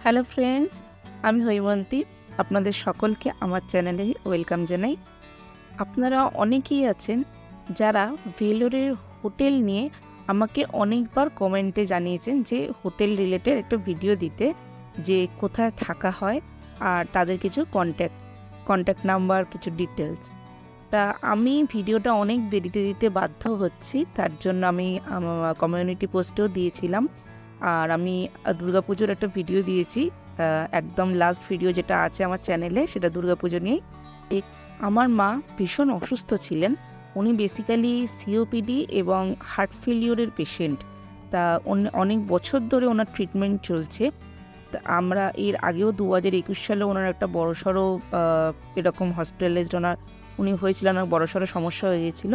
Hello friends, আমি হৈমন্তী। আপনাদের সকলকে আমার চ্যানেলে ওয়েলকাম জানাই। আপনারা অনেকেই আছেন যারা ভেলোরের হোটেল নিয়ে আমাকে অনেকবার কমেন্টে জানিয়েছেন যে হোটেল রিলেটেড একটা ভিডিও দিতে, যে কোথায় থাকা হয় আর তাদের কিছু কন্ট্যাক্ট নাম্বার, কিছু ডিটেলস। তা আমি ভিডিওটা অনেক দেরিতে দিতে বাধ্য হচ্ছি, তার জন্য আমি আমার কমিউনিটি পোস্টেও দিয়েছিলাম। আর আমি দুর্গাপুজোর একটা ভিডিও দিয়েছি, একদম লাস্ট ভিডিও যেটা আছে আমার চ্যানেলে, সেটা দুর্গাপুজো নিয়েই। আমার মা ভীষণ অসুস্থ ছিলেন। উনি বেসিক্যালি সিওপিডি এবং হার্ট ফেলিওরের পেশেন্ট। তা অনেক বছর ধরে ওনার ট্রিটমেন্ট চলছে। তা আমরা এর আগেও 2021 সালে ওনার একটা বড়সড় এরকম হসপিটালাইজড উনি হয়েছিলেন, ওনার বড়সড় সমস্যা হয়ে গিয়েছিল।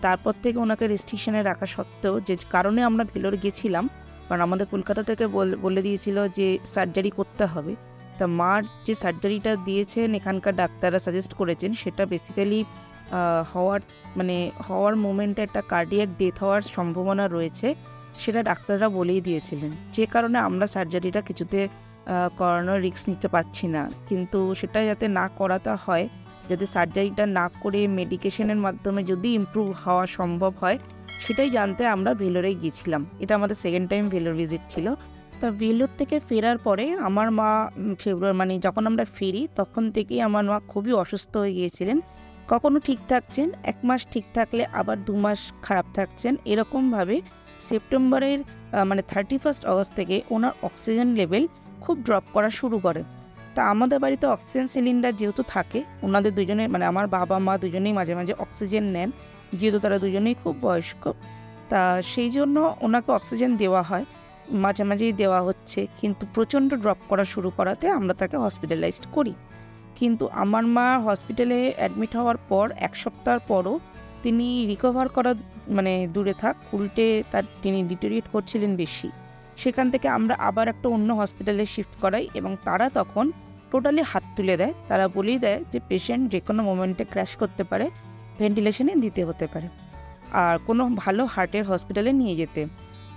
তারপর থেকে ওনাকে রেস্ট্রিকশনে রাখা সত্ত্বেও, যে কারণে আমরা ভেলোর গেছিলাম, কারণ আমাদের কলকাতা থেকে বলে দিয়েছিল যে সার্জারি করতে হবে। তা মার যে সার্জারিটা দিয়েছেন, এখানকার ডাক্তাররা সাজেস্ট করেছেন, সেটা বেসিক্যালি হওয়ার মোমেন্টে একটা কার্ডিয়াক ডেথ হওয়ার সম্ভাবনা রয়েছে, সেটা ডাক্তাররা বলেই দিয়েছিলেন। যে কারণে আমরা সার্জারিটা কিছুতে করানোর রিস্ক নিতে পারছি না। কিন্তু সেটা যাতে না করাতে হয়, যাতে সার্জারিটা না করে মেডিকেশনের মাধ্যমে যদি ইমপ্রুভ হওয়া সম্ভব হয়, সেটাই জানতে আমরা ভেলোরে গিয়েছিলাম। এটা আমাদের সেকেন্ড টাইম ভেলোর ভিজিট ছিল। তা ভেলোর থেকে ফেরার পরে আমার মা ফেব্রুয়ারি যখন আমরা ফিরি, তখন থেকেই আমার মা খুবই অসুস্থ হয়ে গিয়েছিলেন। কখনো ঠিক থাকছেন, 1 মাস ঠিক থাকলে আবার 2 মাস খারাপ থাকছেন, এরকমভাবে সেপ্টেম্বরের 31 অগস্ট থেকে ওনার অক্সিজেন লেভেল খুব ড্রপ করা শুরু করে। তা আমাদের বাড়িতে অক্সিজেন সিলিন্ডার যেহেতু থাকে, ওনাদের দুজনে আমার বাবা মা দুজনেই মাঝে মাঝে অক্সিজেন নেন, যেহেতু তারা দুজনেই খুব বয়স্ক। তা সেই জন্য ওনাকে অক্সিজেন দেওয়া হয়, মাঝে মাঝেই দেওয়া হচ্ছে। কিন্তু প্রচণ্ড ড্রপ করা শুরু করাতে আমরা তাকে হসপিটালাইজড করি। কিন্তু আমার মা হসপিটালে অ্যাডমিট হওয়ার পর 1 সপ্তাহ পরও তিনি রিকভার করা দূরে থাক, উল্টে তিনি ডিটোরিয়েট করছিলেন বেশি। সেখান থেকে আমরা আবার একটা অন্য হসপিটালে শিফট করাই এবং তারা তখন টোটালি হাত তুলে দেয়। তারা বলেই দেয় যে পেশেন্ট যে কোনো মোমেন্টে ক্র্যাশ করতে পারে, ভেন্টিলেশনে দিতে হতে পারে, আর কোনো ভালো হার্টের হসপিটালে নিয়ে যেতে।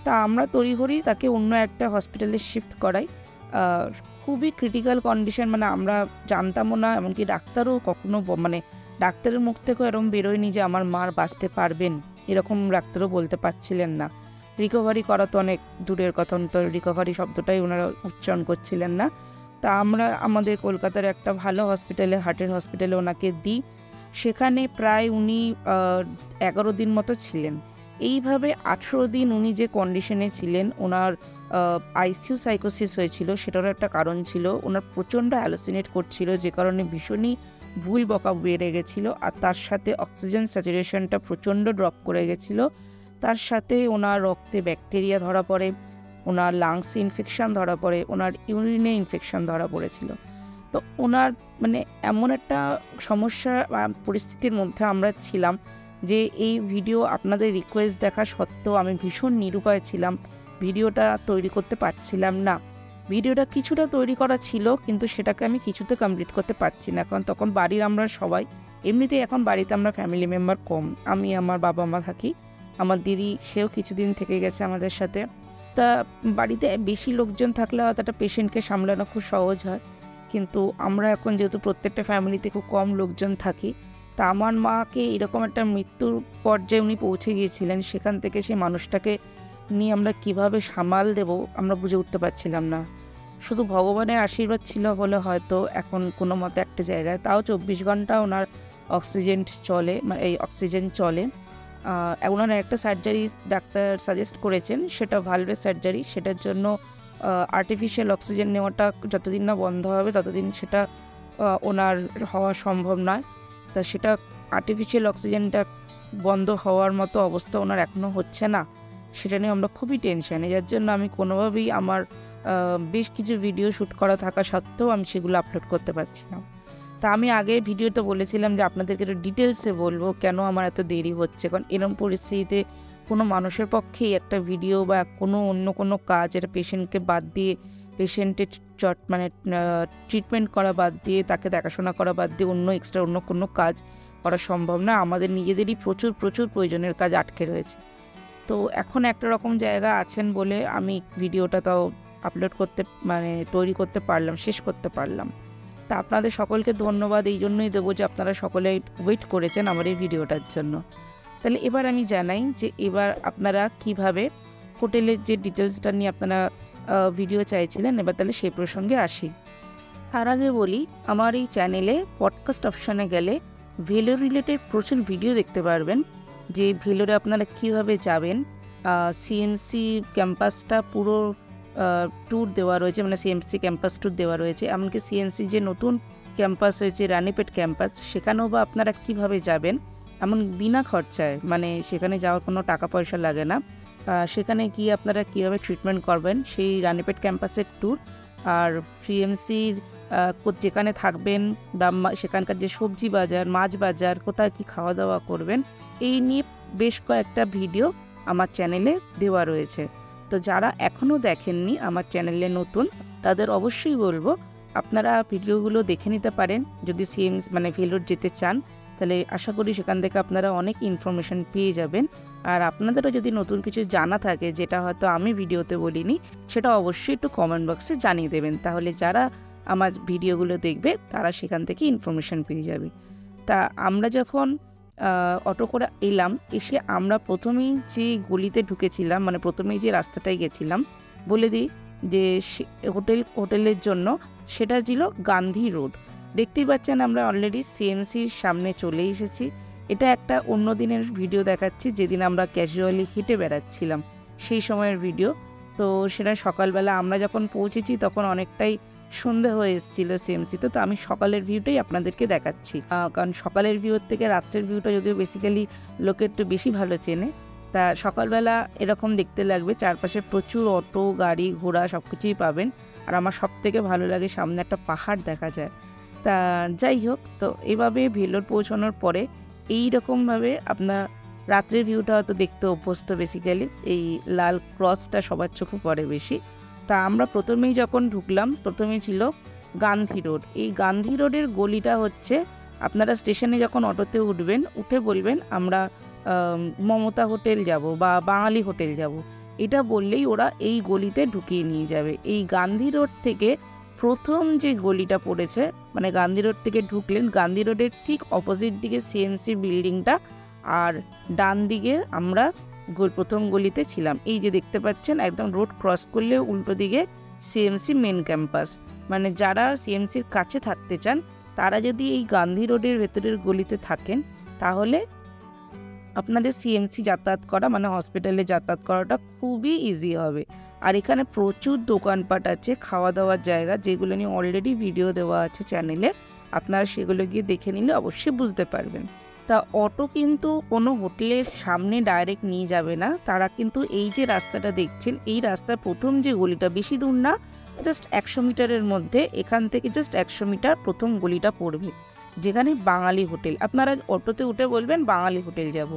তা আমরা তড়িঘড়ি তাকে অন্য একটা হসপিটালে শিফট করাই। খুবই ক্রিটিক্যাল কন্ডিশন, আমরা জানতামও না, এমনকি ডাক্তারও কখনো ডাক্তারের মুখ থেকেও এরকম বেরোয়নি যে আমার মার বাঁচতে পারবেন, এরকম ডাক্তারও বলতে পারছিলেন না। রিকভারি করা তো অনেক দূরের কথা, তো রিকভারি শব্দটাই ওনারা উচ্চারণ করছিলেন না। তা আমরা আমাদের কলকাতার একটা ভালো হসপিটালে, হার্টের হসপিটালে ওনাকে দিই। সেখানে প্রায় উনি 11 দিন মতো ছিলেন। এইভাবে 18 দিন উনি যে কন্ডিশনে ছিলেন, ওনার আইসিইউ সাইকোসিস হয়েছিল, সেটারও একটা কারণ ছিল। ওনার প্রচণ্ড হ্যালোসিনেট করছিল, যে কারণে ভীষণই ভুল বকা বেড়ে গেছিলো। আর তার সাথে অক্সিজেন স্যাচুরেশনটা প্রচণ্ড ড্রপ করে গেছিলো। তার সাথে ওনার রক্তে ব্যাকটেরিয়া ধরা পড়ে, ওনার লাংসে ইনফেকশান ধরা পড়ে, ওনার ইউরিনে ইনফেকশান ধরা পড়েছিল। তো ওনার এমন একটা সমস্যা পরিস্থিতির মধ্যে আমরা ছিলাম যে এই ভিডিও আপনাদের রিকোয়েস্ট দেখা সত্ত্বেও আমি ভীষণ নিরুপায় ছিলাম, ভিডিওটা তৈরি করতে পারছিলাম না। ভিডিওটা কিছুটা তৈরি করা ছিল, কিন্তু সেটাকে আমি কিছুতে কমপ্লিট করতে পারছি না, কারণ তখন বাড়ির আমরা সবাই, এমনিতেই এখন বাড়িতে আমরা ফ্যামিলি মেম্বার কম, আমি আমার বাবা মা থাকি, আমার দিদি সেও কিছুদিন থেকে গেছে আমাদের সাথে। তা বাড়িতে বেশি লোকজন থাকলে হয়তো একটা পেশেন্টকে সামলানো খুব সহজ হয়, কিন্তু আমরা এখন যেহেতু প্রত্যেকটা ফ্যামিলিতে খুব কম লোকজন থাকি, তা আমার মাকে এরকম একটা মৃত্যুর পর্যায়ে উনি পৌঁছে গিয়েছিলেন। সেখান থেকে সেই মানুষটাকে নিয়ে আমরা কিভাবে সামাল দেব আমরা বুঝে উঠতে পারছিলাম না। শুধু ভগবানের আশীর্বাদ ছিল বলে হয়তো এখন কোনো মতে একটা জায়গায়, তাও 24 ঘন্টা ওনার অক্সিজেন চলে। ওনার একটা সার্জারি ডাক্তার সাজেস্ট করেছেন, সেটা ভালভের সার্জারি। সেটার জন্য আর্টিফিশিয়াল অক্সিজেন নেওয়াটা যতদিন না বন্ধ হবে ততদিন সেটা ওনার হওয়া সম্ভব নয়। তা সেটা আর্টিফিশিয়াল অক্সিজেনটা বন্ধ হওয়ার মতো অবস্থা ওনার এখনও হচ্ছে না, সেটা নিয়ে আমরা খুবই টেনশানে। যার জন্য আমি কোনোভাবেই আমার বেশ কিছু ভিডিও শ্যুট করা থাকা সত্ত্বেও আমি সেগুলো আপলোড করতে পারছি না। তা আমি আগে ভিডিওতে বলেছিলাম যে আপনাদেরকে একটু ডিটেলসে বলবো কেন আমার এত দেরি হচ্ছে, কারণ এরকম পরিস্থিতিতে কোনো মানুষের পক্ষেই একটা ভিডিও বা অন্য কোনো কাজ, এটা পেশেন্টকে বাদ দিয়ে, পেশেন্টের ট্রিটমেন্ট করা বাদ দিয়ে, তাকে দেখাশোনা করা বাদ দিয়ে এক্সট্রা অন্য কোনো কাজ করা সম্ভব না। আমাদের নিজেদেরই প্রচুর প্রয়োজনের কাজ আটকে রয়েছে। তো এখন একটা রকম জায়গা আছেন বলে আমি ভিডিওটা তাও আপলোড করতে তৈরি করতে পারলাম, শেষ করতে পারলাম। তা আপনাদের সকলকে ধন্যবাদ এই জন্যই দেবো যে আপনারা সকলে ওয়েট করেছেন আমার এই ভিডিওটার জন্য। তাহলে এবার আমি জানাই যে এবার আপনারা কিভাবে হোটেলের যে ডিটেলসটা নিয়ে আপনারা ভিডিও চাইছিলেন, এবার তাহলে সেই প্রসঙ্গে আসি। তার আগে বলি, আমার এই চ্যানেলে পডকাস্ট অপশানে গেলে ভেলোর রিলেটেড প্রচুর ভিডিও দেখতে পারবেন, যে ভেলোরে আপনারা কিভাবে যাবেন। সিএমসি ক্যাম্পাসটা পুরো ট্যুর দেওয়া রয়েছে, মানে সিএমসি ক্যাম্পাস ট্যুর দেওয়া রয়েছে। এমনকি সিএমসি যে নতুন ক্যাম্পাস হয়েছে রানীপেট ক্যাম্পাস, সেখানেও বা আপনারা কিভাবে যাবেন এমন বিনা খরচায়, মানে সেখানে যাওয়ার কোনো টাকা পয়সা লাগে না। সেখানে গিয়ে আপনারা কীভাবে ট্রিটমেন্ট করবেন সেই রানীপেট ক্যাম্পাসের ট্যুর, আর সিএমসির যেখানে থাকবেন বা সেখানকার যে সবজি বাজার, মাছ বাজার, কোথায় কী খাওয়া দাওয়া করবেন, এই নিয়ে বেশ কয়েকটা ভিডিও আমার চ্যানেলে দেওয়া রয়েছে। তো যারা এখনও দেখেননি, আমার চ্যানেলে নতুন, তাদের অবশ্যই বলবো আপনারা ভিডিওগুলো দেখে নিতে পারেন। যদি ভেলোর যেতে চান তাহলে আশা করি সেখান থেকে আপনারা অনেক ইনফরমেশন পেয়ে যাবেন। আর আপনাদেরও যদি নতুন কিছু জানা থাকে যেটা হয়তো আমি ভিডিওতে বলিনি, সেটা অবশ্যই একটু কমেন্ট বক্সে জানিয়ে দেবেন। তাহলে যারা আমার ভিডিওগুলো দেখবে তারা সেখান থেকে ইনফরমেশন পেয়ে যাবে। তা আমরা যখন অটো করে এলাম, এসে আমরা প্রথমেই যে গলিতে ঢুকেছিলাম, মানে প্রথমেই যে রাস্তাটায় গেছিলাম, বলে দিই যে হোটেলের জন্য সেটা ছিল গান্ধী রোড। দেখতেই পাচ্ছেন আমরা অলরেডি সিএমসির সামনে চলে এসেছি। এটা একটা অন্য দিনের ভিডিও দেখাচ্ছি, যেদিন আমরা ক্যাজুয়ালি হেঁটে বেড়াচ্ছিলাম সেই সময়ের ভিডিও। তো সেটা সকালবেলা আমরা যখন পৌঁছেছি তখন অনেকটাই সন্ধে হয়ে এসেছিল সিএমসিতে। তো আমি সকালের ভিউটাই আপনাদেরকে দেখাচ্ছি, কারণ সকালের ভিউর থেকে রাত্রের ভিউটা যদিও বেসিক্যালি লোকে একটু বেশি ভালো চেনে। তা সকালবেলা এরকম দেখতে লাগবে, চারপাশে প্রচুর অটো, গাড়ি ঘোড়া সব কিছুই পাবেন। আর আমার সবথেকে ভালো লাগে সামনে একটা পাহাড় দেখা যায়। তা যাই হোক, তো এইভাবে ভেলোর পৌঁছানোর পরে এই রকমভাবে আপনার রাত্রের ভিউটা হয়তো দেখতে অভ্যস্ত। বেসিক্যালি এই লাল ক্রসটা সবার চোখে পড়ে বেশি। তা আমরা প্রথমেই যখন ঢুকলাম, প্রথমেই ছিল গান্ধী রোড। এই গান্ধী রোডের গলিটা হচ্ছে, আপনারা স্টেশনে যখন অটোতে উঠবেন, উঠে বলবেন আমরা মমতা হোটেল যাব বা বাঙালি হোটেল যাব, এটা বললেই ওরা এই গলিতে ঢুকিয়ে নিয়ে যাবে। এই গান্ধী রোড থেকে প্রথম যে গলিটা পড়েছে, মানে গান্ধী রোড থেকে ঢুকলেন, গান্ধী রোডের ঠিক অপোজিট দিকে সিএমসি বিল্ডিংটা, আর ডান দিকে আমরা প্রথম গলিতে ছিলাম। এই যে দেখতে পাচ্ছেন, একদম রোড ক্রস করলে উল্টো দিকে সিএমসি মেন ক্যাম্পাস। মানে যারা সিএমসির কাছে থাকতে চান তারা যদি এই গান্ধী রোডের ভেতরের গলিতে থাকেন, তাহলে আপনাদের সিএমসি যাতায়াত করা, মানে হসপিটালে যাতায়াত করাটা খুবই ইজি হবে। আর এখানে প্রচুর দোকানপাট আছে, খাওয়া দাওয়ার জায়গা, যেগুলো নিয়ে অলরেডি ভিডিও দেওয়া আছে চ্যানেলে। আপনারা সেগুলো গিয়ে দেখে নিলে অবশ্যই বুঝতে পারবেন। তা অটো কিন্তু কোনো হোটেলের সামনে ডাইরেক্ট নিয়ে যাবে না, তারা কিন্তু এই যে রাস্তাটা দেখছেন, এই রাস্তার প্রথম যে গলিটা, বেশি দূর না, জাস্ট 100 মিটারের মধ্যে, এখান থেকে জাস্ট 100 মিটার প্রথম গলিটা পড়বে, যেখানে বাঙালি হোটেল। আপনারা অটোতে উঠে বলবেন বাঙালি হোটেল যাব,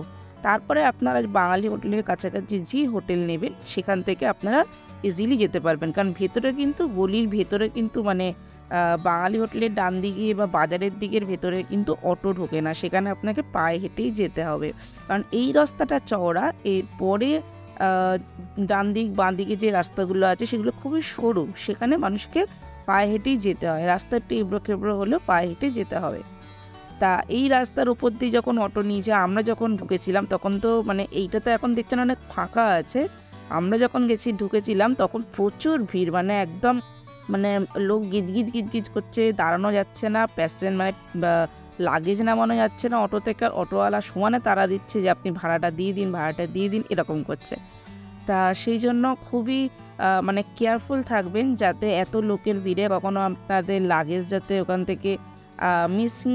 তারপরে আপনারা বাঙালি হোটেলের কাছাকাছি যে হোটেল নেবেন সেখান থেকে আপনারা ইজিলি যেতে পারবেন। কারণ ভেতরে কিন্তু, গলির ভেতরে কিন্তু, মানে বাঙালি হোটেলের ডান দিকে বা বাজারের দিকের ভেতরে কিন্তু অটো ঢোকে না, সেখানে আপনাকে পায়ে হেঁটেই যেতে হবে। কারণ এই রাস্তাটা চওড়া, এরপরে ডান দিক বাঁ দিকে যে রাস্তাগুলো আছে সেগুলো খুবই সরু, সেখানে মানুষকে পায়ে হেঁটেই যেতে হয়। রাস্তা একটু এবড়ো খেবড়ো হলেও পায়ে হেঁটে যেতে হবে। তা এই রাস্তার উপর দিয়ে যখন অটো নিয়ে যায়, আমরা যখন ঢুকেছিলাম তখন তো, মানে এইটা তো এখন দেখছেন অনেক ফাঁকা আছে, আমরা যখন ঢুকেছিলাম তখন প্রচুর ভিড়, মানে একদম, মানে লোক গিজ করছে, দাঁড়ানো যাচ্ছে না, মানে লাগেজ নামানো যাচ্ছে না অটো থেকে। আর অটোওয়ালা সমানে তারা দিচ্ছে যে আপনি ভাড়াটা দিয়ে দিন, এরকম করছে। তা সেই জন্য খুবই মানে কেয়ারফুল থাকবেন, যাতে এত লোকের ভিড়ে কখনো আপনাদের লাগেজ যাতে ওখান থেকে মিসিং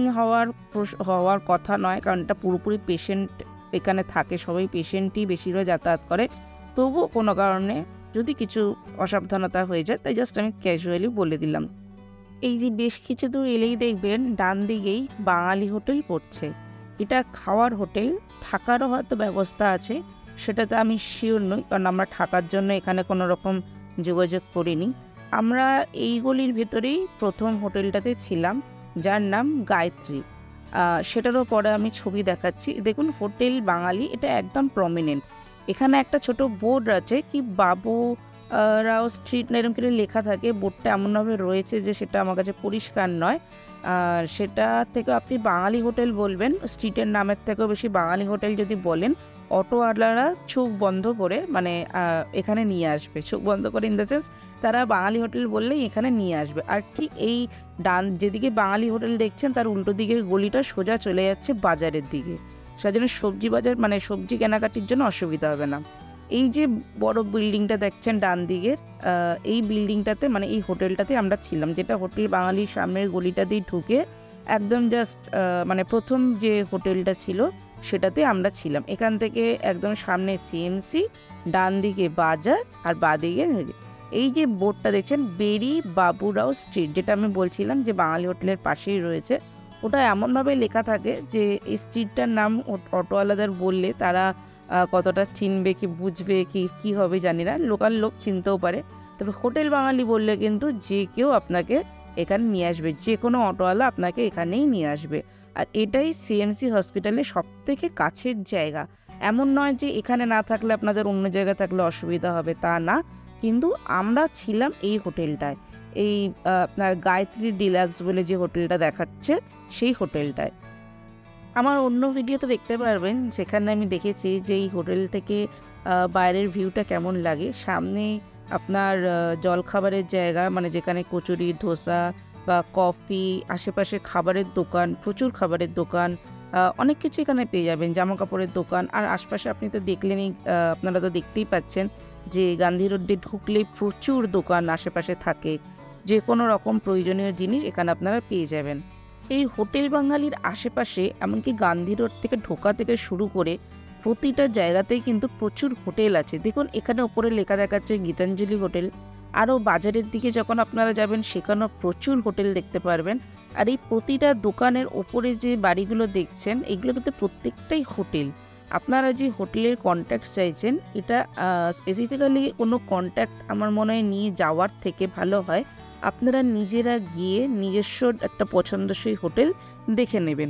হওয়ার কথা নয়। কারণ এটা পুরোপুরি পেশেন্ট এখানে থাকে, সবাই পেশেন্টই বেশিরভাগ যাতায়াত করে। তবুও কোনো কারণে যদি কিছু অসাবধানতা হয়ে যায়, তাই জাস্ট আমি ক্যাজুয়ালি বলে দিলাম। এই যে বেশ কিছু দূর এলেই দেখবেন ডান দিকেই বাঙালি হোটেল পড়ছে। এটা খাওয়ার হোটেল, থাকারও হয়তো ব্যবস্থা আছে, সেটাতে আমি শিওর নই, কারণ আমরা থাকার জন্য এখানে কোনো রকম যোগাযোগ করিনি। আমরা এই গলির ভেতরেই প্রথম হোটেলটাতে ছিলাম, যার নাম গায়ত্রী। সেটারও পরে আমি ছবি দেখাচ্ছি। দেখুন, হোটেল বাঙালি, এটা একদম প্রমিনেন্ট। এখানে একটা ছোট বোর্ড আছে কি বাবু রাও স্ট্রিট না এরকম করে লেখা থাকে, বোর্ডটা এমনভাবে রয়েছে যে সেটা আমার কাছে পরিষ্কার নয়। আর সেটা থেকে আপনি বাঙালি হোটেল বলবেন, স্ট্রিটের নামের থেকেও বেশি বাঙালি হোটেল যদি বলেন, অটোওয়ালারা চোখ বন্ধ করে মানে এখানে নিয়ে আসবে। চোখ বন্ধ করে ইন দ্য সেন্স তারা বাঙালি হোটেল বললেই এখানে নিয়ে আসবে। আর ঠিক এই ডান যেদিকে বাঙালি হোটেল দেখছেন তার উল্টো দিকের গলিটা সোজা চলে যাচ্ছে বাজারের দিকে। সেজন্য সবজি বাজার মানে সবজি কেনাকাটির জন্য অসুবিধা হবে না। এই যে বড় বিল্ডিংটা দেখছেন ডান দিকের, এই বিল্ডিংটাতে মানে এই হোটেলটাতে আমরা ছিলাম, যেটা হোটেল বাঙালির সামনের গলিটা দিয়ে ঢুকে একদম জাস্ট মানে প্রথম যে হোটেলটা ছিল সেটাতে আমরা ছিলাম। এখান থেকে একদম সামনে সিএমসি, ডান দিকে বাজার আর বাঁদিকে এই যে বোর্ডটা দেখছেন বেরি বাবুরাও স্ট্রিট, যেটা আমি বলছিলাম যে বাঙালি হোটেলের পাশেই রয়েছে, ওটা এমনভাবে লেখা থাকে যে এই স্ট্রিটটার নাম অটোওয়ালাদের বললে তারা কতটা চিনবে কি বুঝবে কি হবে জানি না, লোকাল লোক চিনতেও পারে। তবে হোটেল বাঙালি বললে কিন্তু যে কেউ আপনাকে এখানে নিয়ে আসবে, যে কোনো অটোওয়ালা আপনাকে এখানেই নিয়ে আসবে। আর এটাই সিএমসি হসপিটালের সবথেকে কাছের জায়গা। এমন নয় যে এখানে না থাকলে আপনাদের অন্য জায়গায় থাকলে অসুবিধা হবে, তা না, কিন্তু আমরা ছিলাম এই হোটেলটায়, এই আপনার গায়ত্রী ডিলাক্স বলে যে হোটেলটা দেখাচ্ছে সেই হোটেলটায়। আমার অন্য ভিডিওতে দেখতে পারবেন, সেখানে আমি দেখেছি যে এই হোটেল থেকে বাইরের ভিউটা কেমন লাগে। সামনে আপনার জলখাবারের জায়গা, মানে যেখানে কচুরি, ধোসা বা কফি, আশেপাশে খাবারের দোকান, প্রচুর খাবারের দোকান, অনেক কিছু এখানে পেয়ে যাবেন, জামা কাপড়ের দোকান। আর আশপাশে আপনি তো দেখলেনই, আপনারা তো দেখতেই পাচ্ছেন যে গান্ধী রোড দিয়ে ঢুকলেই প্রচুর দোকান আশেপাশে থাকে, যে কোনো রকম প্রয়োজনীয় জিনিস এখানে আপনারা পেয়ে যাবেন। এই হোটেল বাঙালির আশেপাশে এমনকি গান্ধী রোড থেকে ঢোকা থেকে শুরু করে প্রতিটা জায়গাতেই কিন্তু প্রচুর হোটেল আছে। দেখুন এখানে ওপরে লেখা দেখাচ্ছে গীতাঞ্জলি হোটেল। আরও বাজারের দিকে যখন আপনারা যাবেন সেখানেও প্রচুর হোটেল দেখতে পারবেন। আর এই প্রতিটা দোকানের ওপরে যে বাড়িগুলো দেখছেন এগুলো কিন্তু প্রত্যেকটাই হোটেল। আপনারা যে হোটেলের কন্ট্যাক্ট চাইছেন, এটা স্পেসিফিক্যালি কোনো কন্ট্যাক্ট আমার মনে হয় নিয়ে যাওয়ার থেকে ভালো হয় আপনারা নিজেরা গিয়ে নিজস্ব একটা পছন্দসই হোটেল দেখে নেবেন।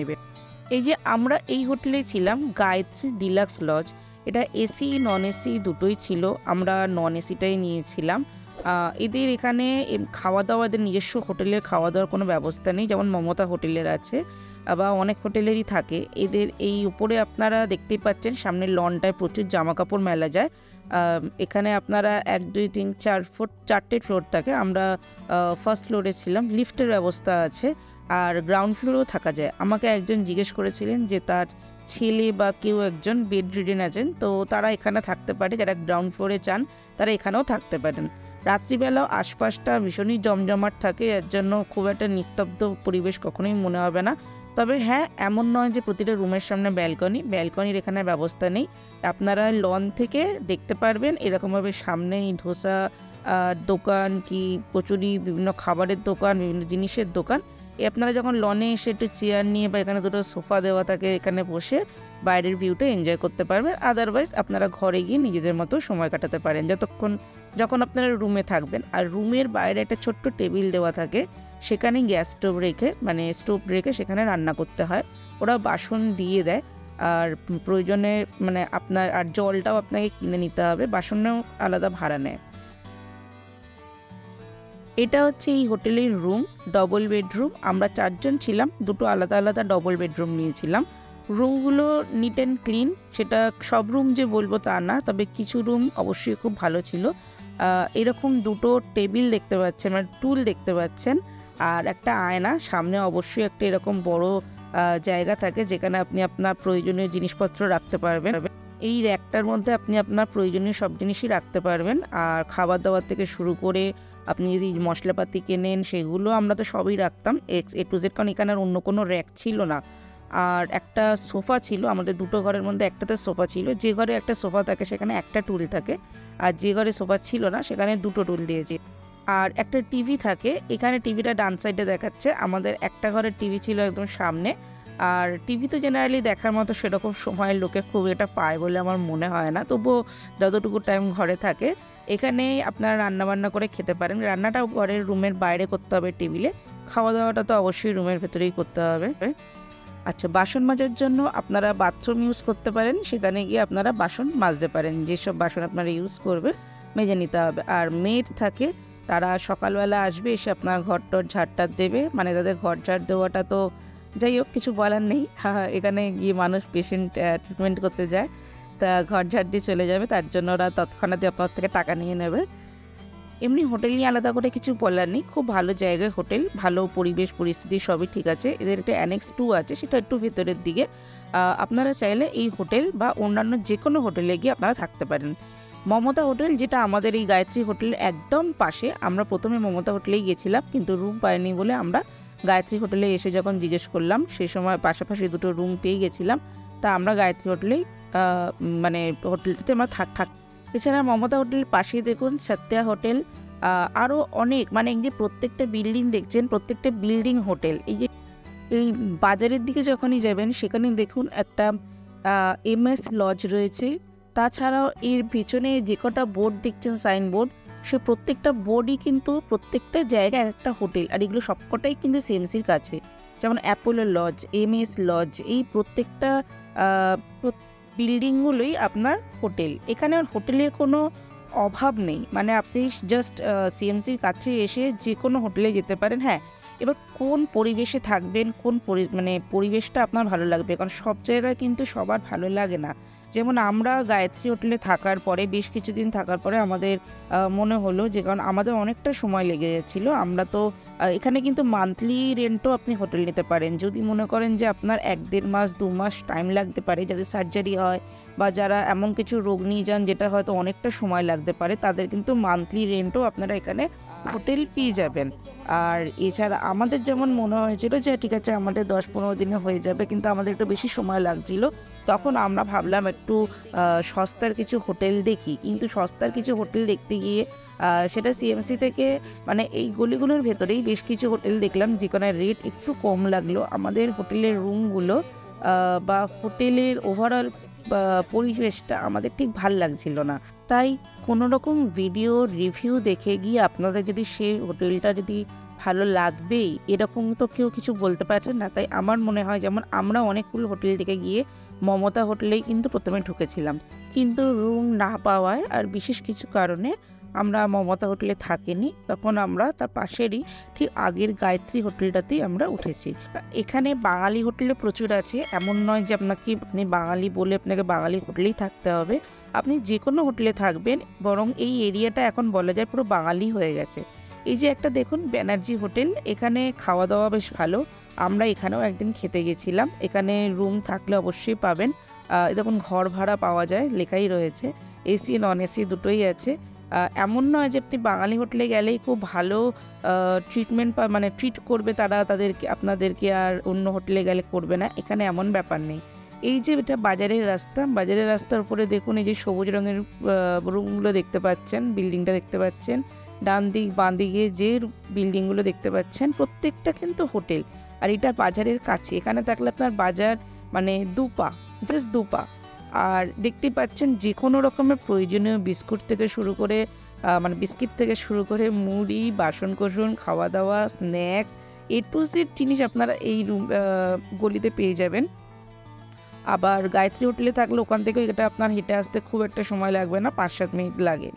এই যে আমরা এই হোটেলে ছিলাম, গায়ত্রী ডিলাক্স লজ, এটা এসি নন এসি দুটোই ছিল, আমরা নন এসিটাই নিয়েছিলাম। এদের এখানে খাওয়া দাওয়া, এদের নিজস্ব হোটেলের খাওয়া দাওয়ার কোনো ব্যবস্থা নেই, যেমন মমতা হোটেলের আছে বা অনেক হোটেলেরই থাকে। এদের এই উপরে আপনারা দেখতেই পাচ্ছেন সামনের লনটায় প্রচুর জামা কাপড় মেলা যায়। এখানে আপনারা 1 2 3 4 4টে ফ্লোর থাকে, আমরা ফার্স্ট ফ্লোরে ছিলাম, লিফটের ব্যবস্থা আছে, আর গ্রাউন্ড ফ্লোরেও থাকা যায়। আমাকে একজন জিজ্ঞেস করেছিলেন যে তার ছেলে বা কেউ একজন বেড রিডেন আছেন, তো তারা এখানে থাকতে পারে, যারা গ্রাউন্ড ফ্লোরে চান তারা এখানেও থাকতে পারেন। রাত্রিবেলাও আশপাশটা ভীষণই জমজমাট থাকে, এর জন্য খুব একটা নিস্তব্ধ পরিবেশ কখনোই মনে হবে না। তবে হ্যাঁ, এমন নয় যে প্রতিটা রুমের সামনে ব্যালকনির এখানে ব্যবস্থা নেই। আপনারা লন থেকে দেখতে পারবেন এরকমভাবে সামনেই ধোসা দোকান, কি কচুরি, বিভিন্ন খাবারের দোকান, বিভিন্ন জিনিসের দোকান। আপনারা যখন লনে এসে একটু চেয়ার নিয়ে বা এখানে দুটো সোফা দেওয়া থাকে, এখানে বসে বাইরের ভিউটা এনজয় করতে পারবেন। আদারওয়াইজ আপনারা ঘরে গিয়ে নিজেদের মতো সময় কাটাতে পারেন যখন আপনারা রুমে থাকবেন। আর রুমের বাইরে একটা ছোট্ট টেবিল দেওয়া থাকে, সেখানে গ্যাস স্টোভ রেখে সেখানে রান্না করতে হয়। ওরা বাসন দিয়ে দেয়, আর প্রয়োজনে মানে আপনার আর জলটাও আপনাকে কিনে নিতে হবে, বাসনেও আলাদা ভাড়া নেয়। এটা হচ্ছে এই হোটেলের রুম, ডবল বেডরুম। আমরা 4 জন ছিলাম, দুটো আলাদা আলাদা ডবল বেডরুম নিয়েছিলাম। রুমগুলো নিট অ্যান্ড ক্লিন, সেটা সব রুম যে বলবো তা না, তবে কিছু রুম অবশ্যই খুব ভালো ছিল। এরকম দুটো টেবিল দেখতে পাচ্ছেন, মানে টুল দেখতে পাচ্ছেন, আর একটা আয়না। সামনে অবশ্যই একটা এরকম বড় জায়গা থাকে যেখানে আপনি আপনার প্রয়োজনীয় জিনিসপত্র রাখতে পারবেন। এই র্যাকটার মধ্যে আপনি আপনার প্রয়োজনীয় সব জিনিসই রাখতে পারবেন। আর খাবার দাবার থেকে শুরু করে আপনি যদি মশলাপাতি কেনেন সেগুলো আমরা তো সবই রাখতাম A to Z, কারণ এখানে আর অন্য কোনো র্যাক ছিল না। আর একটা সোফা ছিল, আমাদের দুটো ঘরের মধ্যে একটাতে সোফা ছিল। যে ঘরে একটা সোফা থাকে সেখানে একটা টুল থাকে, আর যে ঘরে সোফা ছিল না সেখানে দুটো টুল দিয়েছে। আর একটা টিভি থাকে, এখানে টিভিটা ডান সাইডে দেখাচ্ছে, আমাদের একটা ঘরের টিভি ছিল একদম সামনে। আর টিভি তো জেনারেলি দেখার মতো সেরকম সময় লোকে খুব এটা পায় বলে আমার মনে হয় না, তবুও যতটুকু টাইম ঘরে থাকে এখানেই আপনারা রান্নাবান্না করে খেতে পারেন। রান্নাটাও ঘরের রুমের বাইরে করতে হবে টেবিলে, খাওয়া দাওয়াটা তো অবশ্যই রুমের ভেতরেই করতে হবে। আচ্ছা, বাসন মাজার জন্য আপনারা বাথরুম ইউজ করতে পারেন, সেখানে গিয়ে আপনারা বাসন মাজতে পারেন, যেসব বাসন আপনারা ইউজ করবেন মেজে নিতে হবে। আর মেড থাকে, তারা সকালবেলা আসবে, এসে আপনার ঘর-টর ঝাড়-টাড় দেবে। মানে তাদের ঘর ঝাড় দেওয়াটা তো যাই হোক, কিছু বলার নেই। এখানে গিয়ে মানুষ পেশেন্ট ট্রিটমেন্ট করতে যায়, তা ঘর ঝাড় দিয়ে চলে যাবে, তার জন্য ওরা তৎক্ষণাৎই আপনার থেকে টাকা নিয়ে নেবে। এমনি হোটেল নিয়ে আলাদা করে কিছু বলার নেই, খুব ভালো জায়গায় হোটেল, ভালো পরিবেশ পরিস্থিতি সবই ঠিক আছে। এদের একটা অ্যানেক্স 2 আছে, সেটা একটু ভেতরের দিকে। আপনারা চাইলে এই হোটেল বা অন্যান্য যে কোনো হোটেলে গিয়ে আপনারা থাকতে পারেন। মমতা হোটেল, যেটা আমাদের এই গায়ত্রী হোটেলের একদম পাশে, আমরা প্রথমে মমতা হোটেলেই গেছিলাম, কিন্তু রুম পাইনি বলে আমরা গায়ত্রী হোটেলে এসে যখন জিজ্ঞেস করলাম, সেই সময় পাশাপাশি দুটো রুম পেয়ে গেছিলাম, তা আমরা গায়ত্রী হোটেলেই মানে হোটেলটাতে আমরা থাক। এছাড়া মমতা হোটেলের পাশেই দেখুন সত্যা হোটেল, আরও অনেক, মানে এই যে প্রত্যেকটা বিল্ডিং দেখছেন, প্রত্যেকটা বিল্ডিং হোটেল। এই বাজারের দিকে যখনই যাবেন সেখানেই দেখুন একটা MS লজ রয়েছে। তাছাড়াও এর পেছনে যে কটা বোর্ড দেখছেন, সাইনবোর্ড, সে প্রত্যেকটা বোর্ডই কিন্তু প্রত্যেকটা জায়গায় একটা হোটেল, আর এগুলো সবকটাই কিন্তু সিএমসির কাছে। যেমন অ্যাপোলো লজ, MS লজ, এই প্রত্যেকটা বিল্ডিংগুলোই আপনার হোটেল। এখানে হোটেলের কোনো অভাব নেই, মানে আপনি জাস্ট সিএমসির কাছে এসে যে কোনো হোটেলে যেতে পারেন। হ্যাঁ, এবার কোন পরিবেশে থাকবেন, কোন মানে পরিবেশটা আপনার ভালো লাগবে, কারণ সব জায়গায় কিন্তু সবার ভালো লাগে না। যেমন আমরা গায়ত্রী হোটেলে থাকার পরে, বেশ কিছুদিন থাকার পরে আমাদের মনে হলো যে, কারণ আমাদের অনেকটা সময় লেগে যাচ্ছিলো, আমরা তো এখানে কিন্তু মান্থলি রেন্টও আপনি হোটেল নিতে পারেন। যদি মনে করেন যে আপনার 1-1.5 মাস 2 মাস টাইম লাগতে পারে, যাদের সার্জারি হয় বা যারা এমন কিছু রোগ নিয়ে যান যেটা হয়তো অনেকটা সময় লাগতে পারে, তাদের কিন্তু মান্থলি রেন্টও আপনারা এখানে হোটেল পেয়ে যাবেন। আর এছাড়া আমাদের যেমন মনে হয়েছিল যে ঠিক আছে আমাদের 10-15 দিনে হয়ে যাবে, কিন্তু আমাদের একটু বেশি সময় লাগছিল, তখন আমরা ভাবলাম একটু সস্তার কিছু হোটেল দেখি। কিন্তু সস্তার কিছু হোটেল দেখতে গিয়ে সেটা সিএমসি থেকে, মানে এই গলিগুলোর ভেতরেই বেশ কিছু হোটেল দেখলাম যেখানে রেট একটু কম লাগলো। আমাদের হোটেলের রুমগুলো বা হোটেলের ওভারঅল পরিবেশটা আমাদের ঠিক ভাল লাগছিল না। তাই কোনো রকম ভিডিও রিভিউ দেখে গিয়ে আপনাদের যদি সেই হোটেলটা যদি ভালো লাগবেই, এরকম তো কেউ কিছু বলতে পারছেন না। তাই আমার মনে হয়, যেমন আমরা অনেকগুলো হোটেল দেখে গিয়ে মমতা হোটেলেই কিন্তু প্রথমে ঢুকেছিলাম, কিন্তু রুম না পাওয়ায় আর বিশেষ কিছু কারণে আমরা মমতা হোটেলে থাকিনি, তখন আমরা তার পাশেরই ঠিক আগের গায়ত্রী হোটেলটাতেই আমরা উঠেছি। এখানে বাঙালি হোটেলে প্রচুর আছে, এমন নয় যে আপনি বাঙালি বলে আপনাকে বাঙালি হোটেলেই থাকতে হবে। আপনি যে কোনো হোটেলে থাকবেন, বরং এই এরিয়াটা এখন বলা যায় পুরো বাঙালি হয়ে গেছে। এই যে একটা দেখুন ব্যানার্জি হোটেল, এখানে খাওয়া দাওয়া বেশ ভালো, আমরা এখানেও একদিন খেতে গেছিলাম। এখানে রুম থাকলে অবশ্যই পাবেন, দেখুন ঘর ভাড়া পাওয়া যায়, লেখাই রয়েছে, এসি নন এসি দুটোই আছে। এমন নয় যে আপনি বাঙালি হোটেলে গেলেই খুব ভালো ট্রিটমেন্ট মানে ট্রিট করবে তারা আপনাদেরকে, আর অন্য হোটেলে গেলে করবে না, এখানে এমন ব্যাপার নেই। এই যে এটা বাজারের রাস্তার উপরে দেখুন এই যে সবুজ রঙের রুমগুলো দেখতে পাচ্ছেন, বিল্ডিংটা দেখতে পাচ্ছেন, ডান দিক বাঁ দিকে যে বিল্ডিংগুলো দেখতে পাচ্ছেন প্রত্যেকটা কিন্তু হোটেল। আর এটা বাজারের কাছে, এখানে থাকলে আপনার বাজার মানে জাস্ট 2 পা। আর দেখতে পাচ্ছেন যে কোনো রকমের প্রয়োজনীয় বিস্কিট থেকে শুরু করে মুড়ি, বাসনকোসন, খাওয়া দাওয়া, স্ন্যাক্স, A to Z জিনিস আপনারা এই গলিতে পেয়ে যাবেন। আবার গায়ত্রী হোটেলে থাকলে ওখান থেকে এটা আপনার হেঁটে আসতে খুব একটা সময় লাগবে না, 5-7 মিনিট লাগে।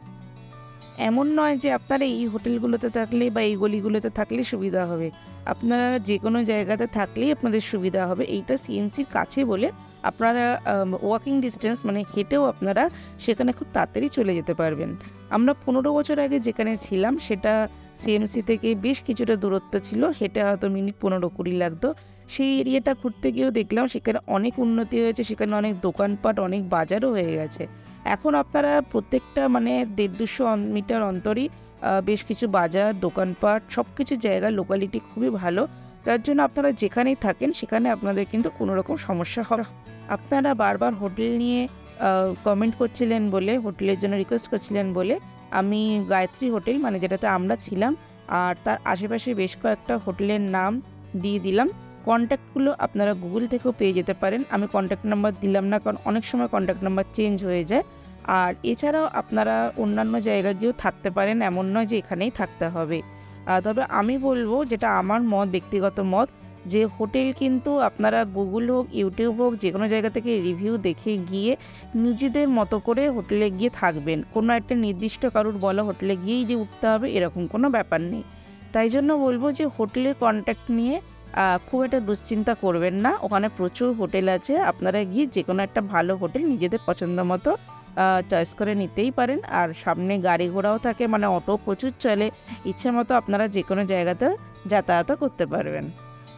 এমন নয় যে আপনারা এই হোটেলগুলোতে থাকলে বা এই গলিগুলোতে থাকলে সুবিধা হবে, আপনারা যে কোনো জায়গাতে থাকলেই আপনাদের সুবিধা হবে। এইটা সিএমসির কাছে বলে আপনারা ওয়াকিং ডিস্টেন্স, মানে হেঁটেও আপনারা সেখানে খুব তাড়াতাড়ি চলে যেতে পারবেন। আমরা 15 বছর আগে যেখানে ছিলাম সেটা সিএমসি থেকে বেশ কিছুটা দূরত্ব ছিল, হেঁটে হয়তো মিনিট 15-20 লাগতো। সেই এরিয়াটা ঘুরতে গিয়েও দেখলাম সেখানে অনেক উন্নতি হয়েছে, সেখানে অনেক দোকানপাট, অনেক বাজারও হয়ে গেছে। এখন আপনারা প্রত্যেকটা মানে 150-200 মিটার অন্তরই বেশ কিছু বাজার, দোকানপাট, সব কিছু জায়গা, লোকালিটি খুবই ভালো। তার জন্য আপনারা যেখানেই থাকেন সেখানে আপনাদের কিন্তু কোনো রকম সমস্যা হবে। আপনারা বারবার হোটেল নিয়ে কমেন্ট করছিলেন বলে, হোটেলের জন্য রিকোয়েস্ট করছিলেন বলে আমি গায়ত্রী হোটেল, মানে যেটাতে আমরা ছিলাম, আর তার আশেপাশে বেশ কয়েকটা হোটেলের নাম দিয়ে দিলাম। কন্ট্যাক্টগুলো আপনারা গুগল থেকেও পেয়ে যেতে পারেন, আমি কন্ট্যাক্ট নাম্বার দিলাম না, কারণ অনেক সময় কন্ট্যাক্ট নাম্বার চেঞ্জ হয়ে যায়। আর এছাড়াও আপনারা অন্যান্য জায়গা গিয়েও থাকতে পারেন, এমন নয় যে এখানেই থাকতে হবে। তবে আমি বলবো, যেটা আমার মত, ব্যক্তিগত মত, যে হোটেল কিন্তু আপনারা গুগল হোক, ইউটিউব হোক, যে কোনো জায়গা থেকে রিভিউ দেখে গিয়ে নিজেদের মতো করে হোটেলে গিয়ে থাকবেন। কোনো একটা নির্দিষ্ট কারুর বলা হোটেলে গিয়েই যে উঠতে হবে এরকম কোনো ব্যাপার নেই। তাই জন্য বলবো যে হোটেলের কন্ট্যাক্ট নিয়ে খুব একটা দুশ্চিন্তা করবেন না। ওখানে প্রচুর হোটেল আছে, আপনারা গিয়ে যে কোনো একটা ভালো হোটেল নিজেদের পছন্দ মতো চয়েস করে নিতেই পারেন। আর সামনে গাড়ি ঘোড়াও থাকে, মানে অটো প্রচুর চলে, ইচ্ছে মতো আপনারা যে কোনো জায়গাতে যাতায়াতও করতে পারবেন।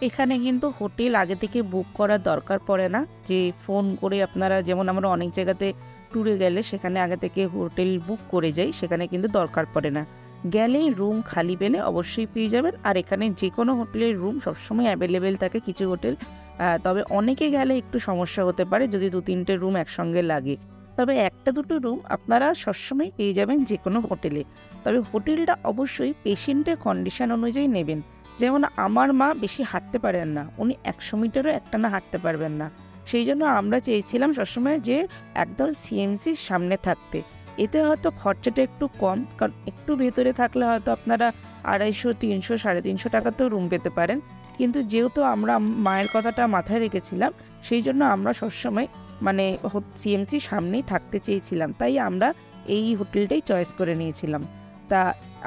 এখানে কিন্তু হোটেল আগে থেকে বুক করার দরকার পড়ে না, যে ফোন করে আপনারা, যেমন আমরা অনেক জায়গাতে ট্যুরে গেলে সেখানে আগে থেকে হোটেল বুক করে যাই, সেখানে কিন্তু দরকার পড়ে না। গেলেই রুম খালি পেলে অবশ্যই পেয়ে যাবেন। আর এখানে যে কোনো হোটেলের রুম সবসময় অ্যাভেলেবেল থাকে, কিছু হোটেল তবে অনেকে গেলে একটু সমস্যা হতে পারে যদি 2-3টে রুম একসঙ্গে লাগে। তবে 1-2টো রুম আপনারা সবসময় পেয়ে যাবেন যে কোনো হোটেলে। তবে হোটেলটা অবশ্যই পেশেন্টের কন্ডিশন অনুযায়ী নেবেন। যেমন আমার মা বেশি হাঁটতে পারেন না, উনি 100 মিটারও একটানা হাঁটতে পারবেন না, সেই জন্য আমরা চেয়েছিলাম সবসময় যে একদম সিএমসির সামনে থাকতে। এতে হয়তো খরচাটা একটু কম, কারণ একটু ভেতরে থাকলে হয়তো আপনারা 250, 300, 350 টাকাতেও রুম পেতে পারেন। কিন্তু যেহেতু আমরা মায়ের কথাটা মাথায় রেখেছিলাম, সেই জন্য আমরা সবসময় মানে সিএমসির সামনেই থাকতে চেয়েছিলাম, তাই আমরা এই হোটেলটাই চয়েস করে নিয়েছিলাম। তা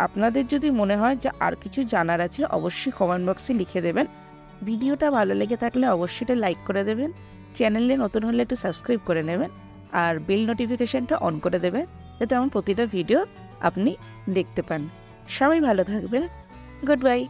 আপনাদের যদি মনে হয় যে আর কিছু জানার আছে অবশ্যই কমেন্ট বক্সে লিখে দেবেন। ভিডিওটা ভালো লেগে থাকলে অবশ্যই এটা লাইক করে দেবেন, চ্যানেলে নতুন হলে একটু সাবস্ক্রাইব করে নেবেন, আর বেল নোটিফিকেশানটা অন করে দেবেন যাতে আমার প্রতিটা ভিডিও আপনি দেখতে পান। সবাই ভালো থাকবেন। Good bye.